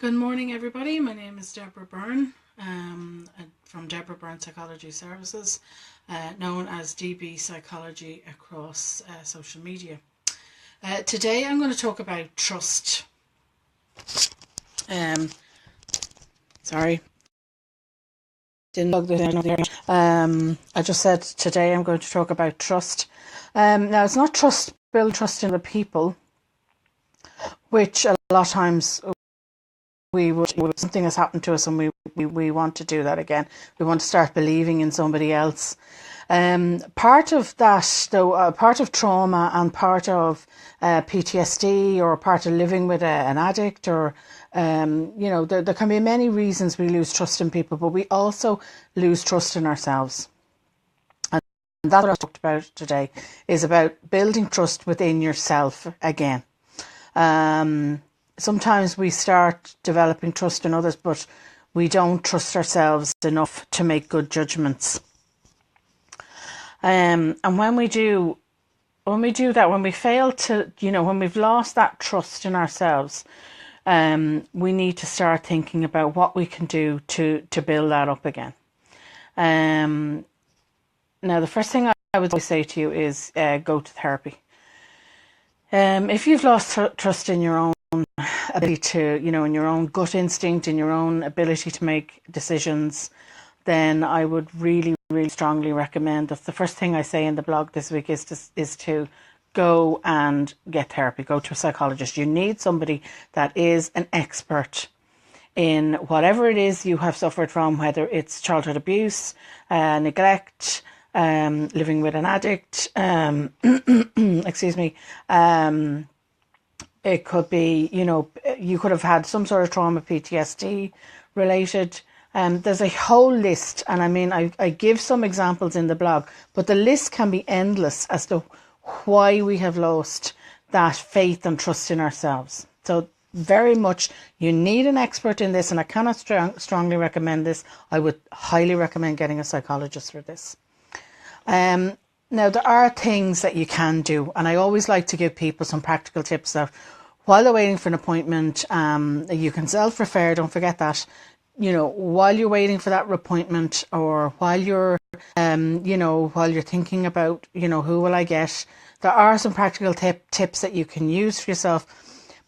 Good morning, everybody. My name is Deborah Byrne from Deborah Byrne Psychology Services, known as DBpsychology across social media. Today I'm going to talk about trust. Sorry. Didn't plug this in there. I just said today I'm going to talk about trust. Now, it's not build trust in the people, which a lot of times something has happened to us and we want to do that again. We want to start believing in somebody else. Part of that, though, part of trauma and part of PTSD or part of living with an addict or, there can be many reasons we lose trust in people, but we also lose trust in ourselves. And that's what I talked about today, is about building trust within yourself again. Sometimes we start developing trust in others, but we don't trust ourselves enough to make good judgments. And when we do that, when we fail to, when we've lost that trust in ourselves, we need to start thinking about what we can do to build that up again. Now, the first thing I would say to you is go to therapy. If you've lost trust in your own ability to, in your own gut instinct, in your own ability to make decisions, then I would really, really strongly recommend that the first thing I say in the blog this week is to go and get therapy. Go to a psychologist. You need somebody that is an expert in whatever it is you have suffered from, whether it's childhood abuse, neglect, living with an addict, excuse me, it could be, you could have had some sort of trauma, PTSD related. There's a whole list, and I mean, I give some examples in the blog, but the list can be endless as to why we have lost that faith and trust in ourselves. So very much, you need an expert in this, and I cannot strongly recommend this. I would highly recommend getting a psychologist for this. Now, there are things that you can do, and I always like to give people some practical tips that while they're waiting for an appointment, you can self-refer, don't forget that, while you're waiting for that appointment, or while you're, while you're thinking about, who will I get, there are some practical tips that you can use for yourself.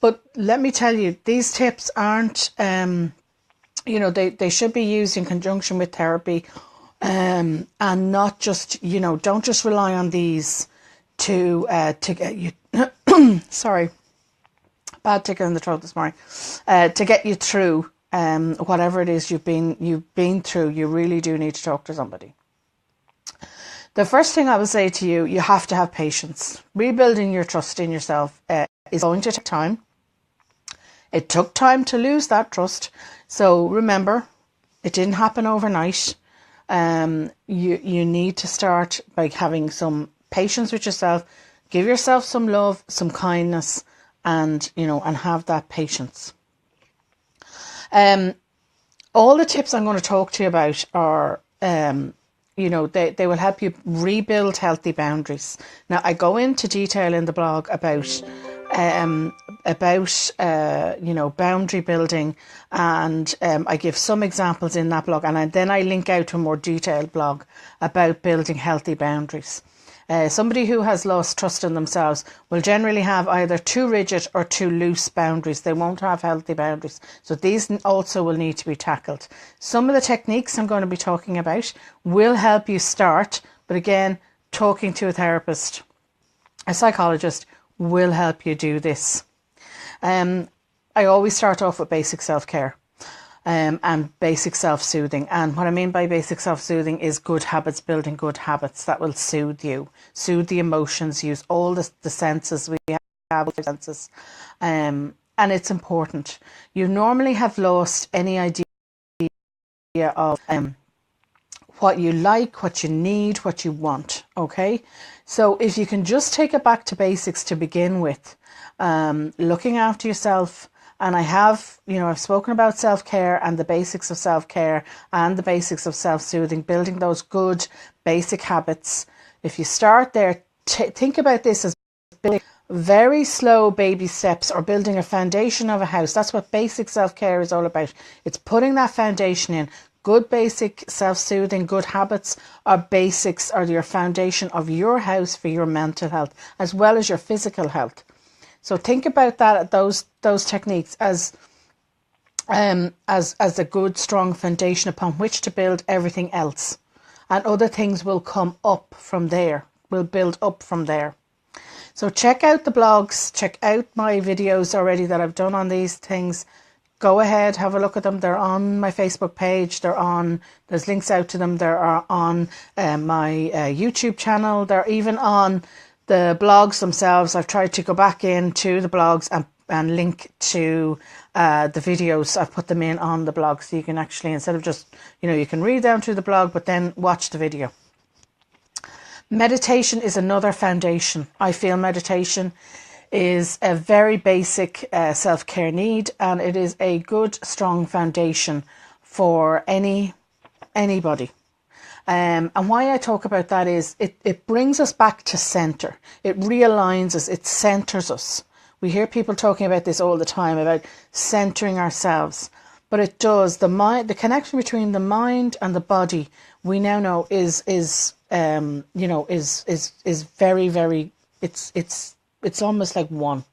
But let me tell you, these tips aren't, they should be used in conjunction with therapy. And not just, don't just rely on these to get you, sorry, bad tickle in the throat this morning, to get you through whatever it is you've been through. You really do need to talk to somebody. The first thing I would say to you, you have to have patience. Rebuilding your trust in yourself is going to take time. It took time to lose that trust. So remember, it didn't happen overnight. You need to start by having some patience with yourself, give yourself some love, some kindness, and have that patience. All the tips I'm going to talk to you about are, they will help you rebuild healthy boundaries. Now, I go into detail in the blog about boundary building, and I give some examples in that blog, and then I link out to a more detailed blog about building healthy boundaries. Somebody who has lost trust in themselves will generally have either too rigid or too loose boundaries. They won't have healthy boundaries. So these also will need to be tackled. Some of the techniques I'm going to be talking about will help you start, but again, talking to a therapist, a psychologist, will help you do this. I always start off with basic self-care and basic self-soothing. And what I mean by basic self-soothing is good habits, building good habits that will soothe you, soothe the emotions, use all the senses we have, senses. And it's important. You normally have lost any idea of what you like, what you need, what you want, okay? So if you can just take it back to basics to begin with, looking after yourself, and I have, I've spoken about self-care and the basics of self-care and the basics of self-soothing, building those good basic habits. If you start there, think about this as building very slow baby steps, or building a foundation of a house. That's what basic self-care is all about. It's putting that foundation in. Good basic self-soothing, good habits are basics, are your foundation of your house for your mental health as well as your physical health. So think about that, those techniques as a good strong foundation upon which to build everything else, and other things will come up from there, will build up from there. So check out the blogs, check out my videos already that I've done on these things. Go ahead, have a look at them. They're on my Facebook page. There's links out to them. They're on my YouTube channel. They're even on the blogs themselves. I've tried to go back into the blogs and link to the videos. I've put them in on the blog, so you can actually, instead of just, you can read down through the blog, but then watch the video. Meditation is another foundation. I feel meditation is a very basic self-care need, and it is a good strong foundation for anybody. And why I talk about that is it brings us back to center. It realigns us. It centers us. We hear people talking about this all the time, about centering ourselves, but it does. The connection between the mind and the body, we now know is very, very. It's almost like one.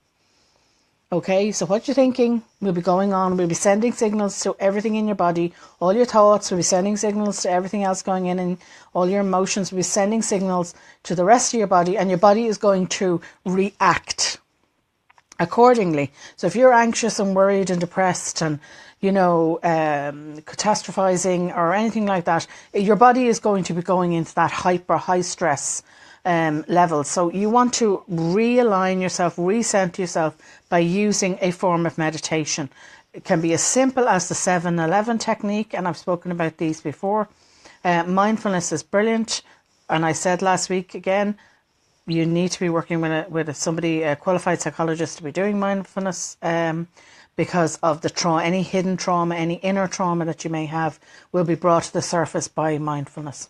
Okay, so what you're thinking will be going on. We'll be sending signals to everything in your body. All your thoughts will be sending signals to everything else going in, and all your emotions will be sending signals to the rest of your body, and your body is going to react accordingly. So if you're anxious and worried and depressed and catastrophizing or anything like that, your body is going to be going into that hyper high stress level. So you want to realign yourself, recenter yourself by using a form of meditation. It can be as simple as the 7-11 technique, and I've spoken about these before. Mindfulness is brilliant, and I said last week again, you need to be working with somebody, a qualified psychologist, to be doing mindfulness, because of the trauma, any hidden trauma, any inner trauma that you may have will be brought to the surface by mindfulness.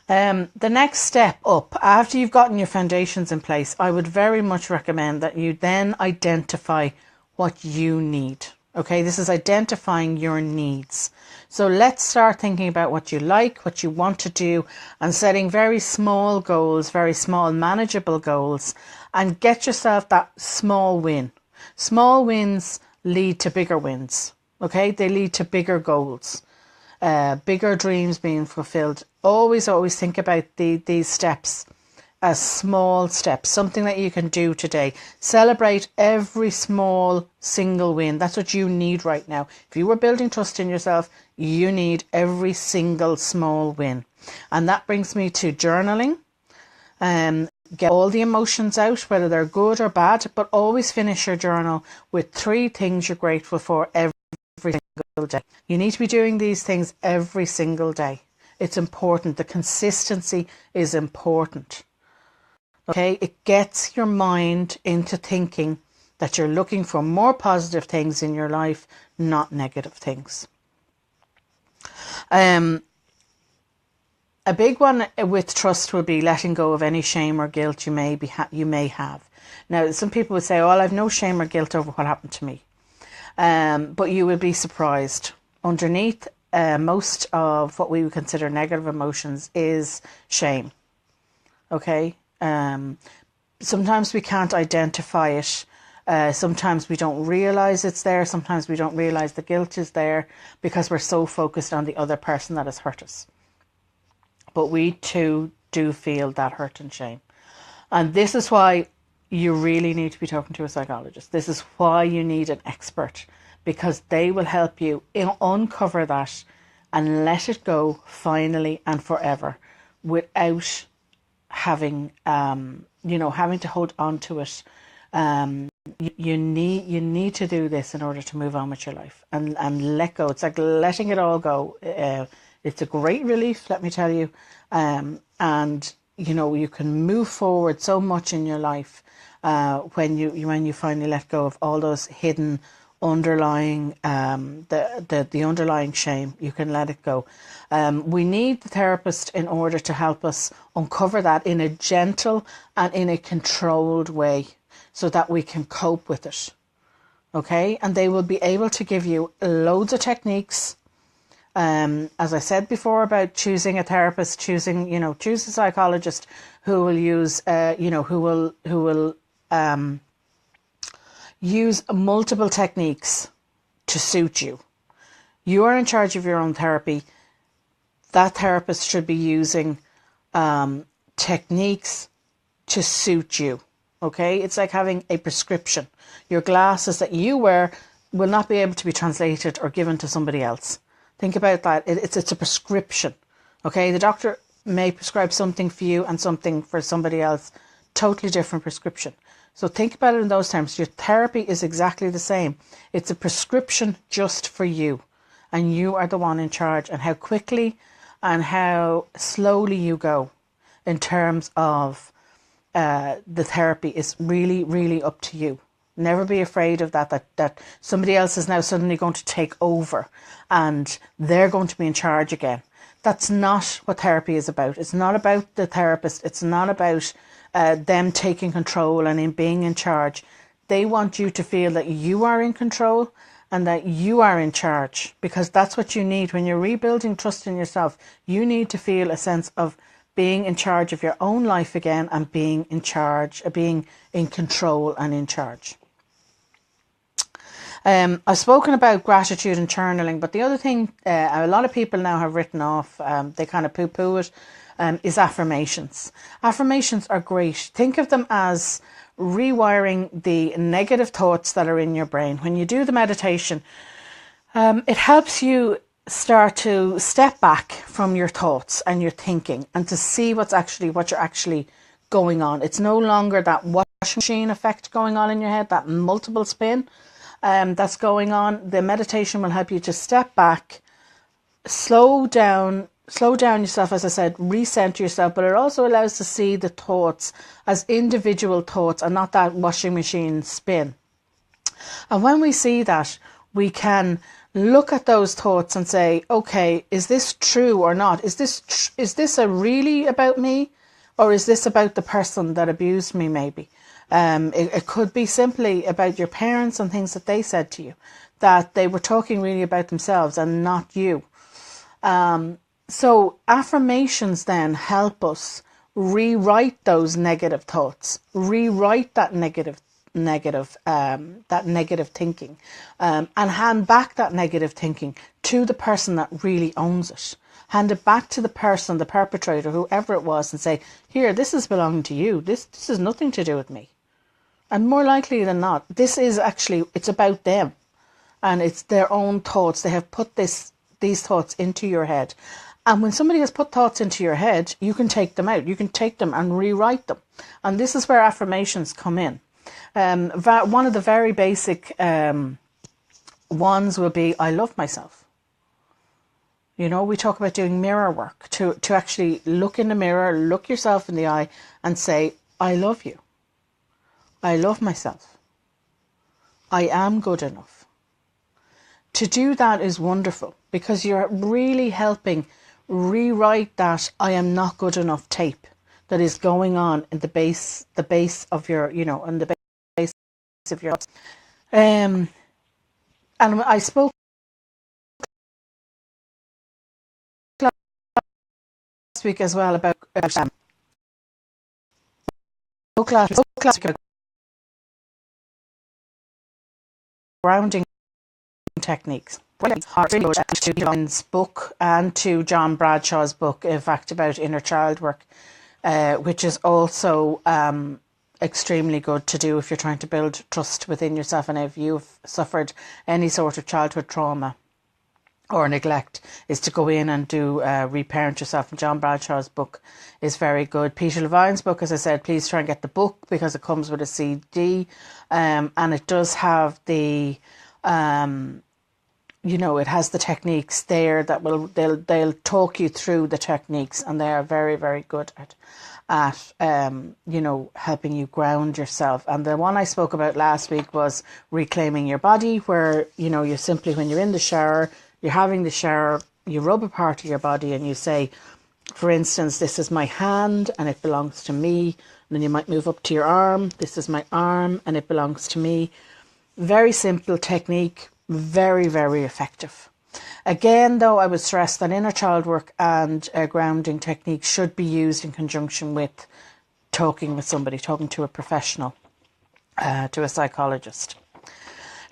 The next step up, after you've gotten your foundations in place, I would very much recommend that you then identify what you need. Okay, this is identifying your needs. So let's start thinking about what you like, what you want to do, and setting very small goals, very small manageable goals, and get yourself that small win. Small wins lead to bigger wins. Okay, they lead to bigger goals. Bigger dreams being fulfilled. Always think about these steps as small steps, something that you can do today. Celebrate every small single win. That's what you need right now. If you were building trust in yourself, you need every single small win. And that brings me to journaling. Get all the emotions out, whether they're good or bad, but always finish your journal with 3 things you're grateful for every single day. You need to be doing these things every single day. It's important. The consistency is important. Okay, it gets your mind into thinking that you're looking for more positive things in your life, not negative things. A big one with trust will be letting go of any shame or guilt you may have. Now, some people would say, "Oh, I've no shame or guilt over what happened to me," but you will be surprised. Underneath most of what we would consider negative emotions is shame. Okay. Sometimes we can't identify it. Sometimes we don't realize it's there. Sometimes we don't realize the guilt is there because we're so focused on the other person that has hurt us. But we too do feel that hurt and shame. And this is why you really need to be talking to a psychologist. This is why you need an expert, because they will help you uncover that and let it go finally and forever without having having to hold on to it. You need to do this in order to move on with your life and let go. It's like letting it all go. It's a great relief, let me tell you. And you can move forward so much in your life when you finally let go of all those hidden underlying the underlying shame. You can let it go. We need the therapist in order to help us uncover that in a gentle and in a controlled way, so that we can cope with it. Okay, and they will be able to give you loads of techniques. As I said before about choosing a therapist, choose a psychologist who will use, who will use multiple techniques to suit you. You are in charge of your own therapy. That therapist should be using techniques to suit you. Okay, it's like having a prescription. Your glasses that you wear will not be able to be translated or given to somebody else. Think about that. It's a prescription. Okay, the doctor may prescribe something for you and something for somebody else. Totally different prescription. So think about it in those terms. Your therapy is exactly the same. It's a prescription just for you. And you are the one in charge. And how quickly and how slowly you go in terms of the therapy is really, really up to you. Never be afraid of that somebody else is now suddenly going to take over and they're going to be in charge again. That's not what therapy is about. It's not about the therapist. It's not about them taking control and in being in charge. They want you to feel that you are in control and that you are in charge, because that's what you need when you're rebuilding trust in yourself. You need to feel a sense of being in charge of your own life again and being in charge, being in control and in charge. I've spoken about gratitude and journaling, but the other thing a lot of people now have written off, they kind of poo-poo it, is affirmations. Affirmations are great. Think of them as rewiring the negative thoughts that are in your brain. When you do the meditation, it helps you start to step back from your thoughts and your thinking and to see what you're actually going on. It's no longer that washing machine effect going on in your head, that multiple spin that's going on. The meditation will help you to step back, slow down yourself, as I said, recenter yourself, but it also allows to see the thoughts as individual thoughts and not that washing machine spin. And when we see that, we can look at those thoughts and say, okay, is this true or not? Is this a really about me, or is this about the person that abused me maybe? It could be simply about your parents and things that they said to you, that they were talking really about themselves and not you. So affirmations then help us rewrite those negative thoughts, rewrite that negative thinking, and hand back that negative thinking to the person that really owns it. Hand it back to the person, the perpetrator, whoever it was, and say, here, this is belonging to you. This has nothing to do with me. And more likely than not, this is actually, it's about them. And it's their own thoughts. They have put these thoughts into your head. And when somebody has put thoughts into your head, you can take them out. You can take them and rewrite them. And this is where affirmations come in. One of the very basic ones will be, I love myself. You know, we talk about doing mirror work, to actually look in the mirror, look yourself in the eye and say, I love you. I love myself. I am good enough. To do that is wonderful, because you're really helping rewrite that I am not good enough tape that is going on in the base of your, on the base of your, and I spoke last week as well about grounding techniques. To John's book and to John Bradshaw's book, in fact, about inner child work, which is also extremely good to do if you're trying to build trust within yourself and if you've suffered any sort of childhood trauma or neglect, is to go in and do reparent yourself. And John Bradshaw's book is very good. Peter Levine's book, as I said, please try and get the book because it comes with a CD, and it does have the it has the techniques there that they'll talk you through the techniques, and they are very, very good at helping you ground yourself. And the one I spoke about last week was reclaiming your body, where, you simply, when you're in the shower, you're having the shower, you rub a part of your body and you say, for instance, this is my hand and it belongs to me. And then you might move up to your arm. This is my arm and it belongs to me. Very simple technique, very, very effective. Again, though, I would stress that inner child work and grounding techniques should be used in conjunction with talking with somebody, talking to a professional, to a psychologist.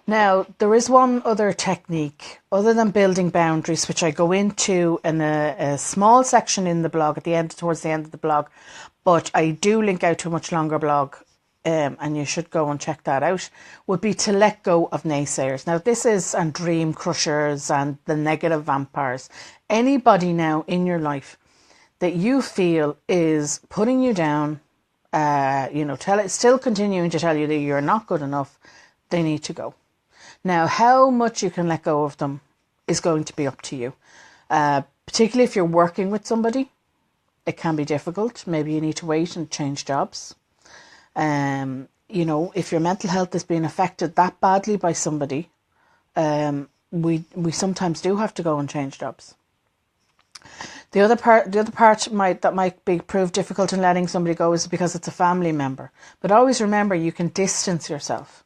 Now, there is one other technique other than building boundaries, which I go into in a small section in the blog towards the end of the blog, but I do link out to a much longer blog, and you should go and check that out, would be to let go of naysayers. Now, this is and dream crushers and the negative vampires. Anybody now in your life that you feel is putting you down, still continuing to tell you that you're not good enough, they need to go. Now, how much you can let go of them is going to be up to you. Particularly if you're working with somebody, it can be difficult. Maybe you need to wait and change jobs. If your mental health is being affected that badly by somebody, we sometimes do have to go and change jobs. The other part that might be proved difficult in letting somebody go is because it's a family member. But always remember, you can distance yourself.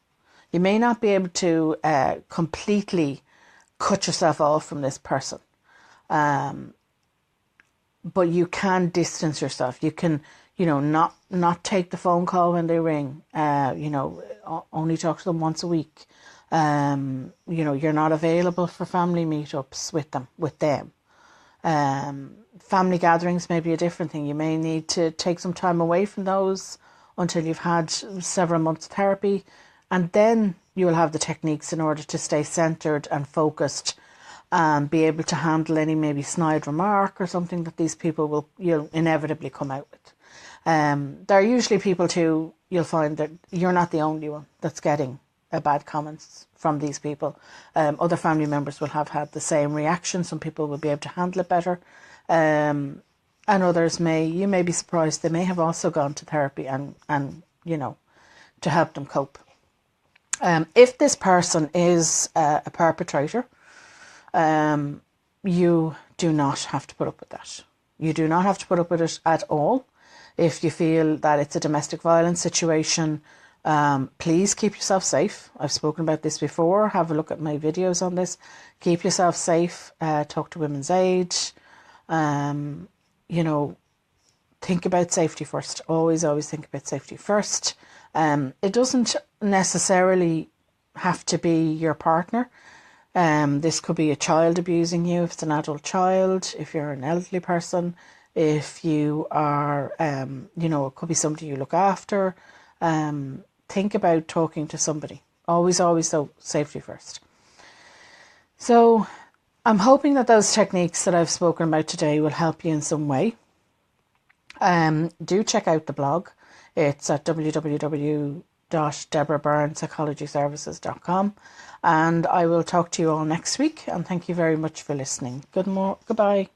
You may not be able to completely cut yourself off from this person, but you can distance yourself. You can, not take the phone call when they ring. Only talk to them once a week. You're not available for family meetups with them. Family gatherings may be a different thing. You may need to take some time away from those until you've had several months therapy. And then you will have the techniques in order to stay centered and focused and be able to handle any maybe snide remark or something that these people will inevitably come out with. There are usually people too, you'll find that you're not the only one that's getting bad comments from these people. Other family members will have had the same reaction. Some people will be able to handle it better. And others you may be surprised, they may have also gone to therapy and to help them cope. If this person is a perpetrator, you do not have to put up with that. You do not have to put up with it at all. If you feel that it's a domestic violence situation, please keep yourself safe. I've spoken about this before. Have a look at my videos on this. Keep yourself safe. Talk to Women's Aid. Think about safety first. Always think about safety first. It doesn't necessarily have to be your partner. This could be a child abusing you if it's an adult child, if you're an elderly person, if you are, it could be somebody you look after. Think about talking to somebody. Always, though, safety first. So I'm hoping that those techniques that I've spoken about today will help you in some way. Do check out the blog. It's at www.deborahbyrnepsychologyservices.com, and I will talk to you all next week, and thank you very much for listening. Goodbye.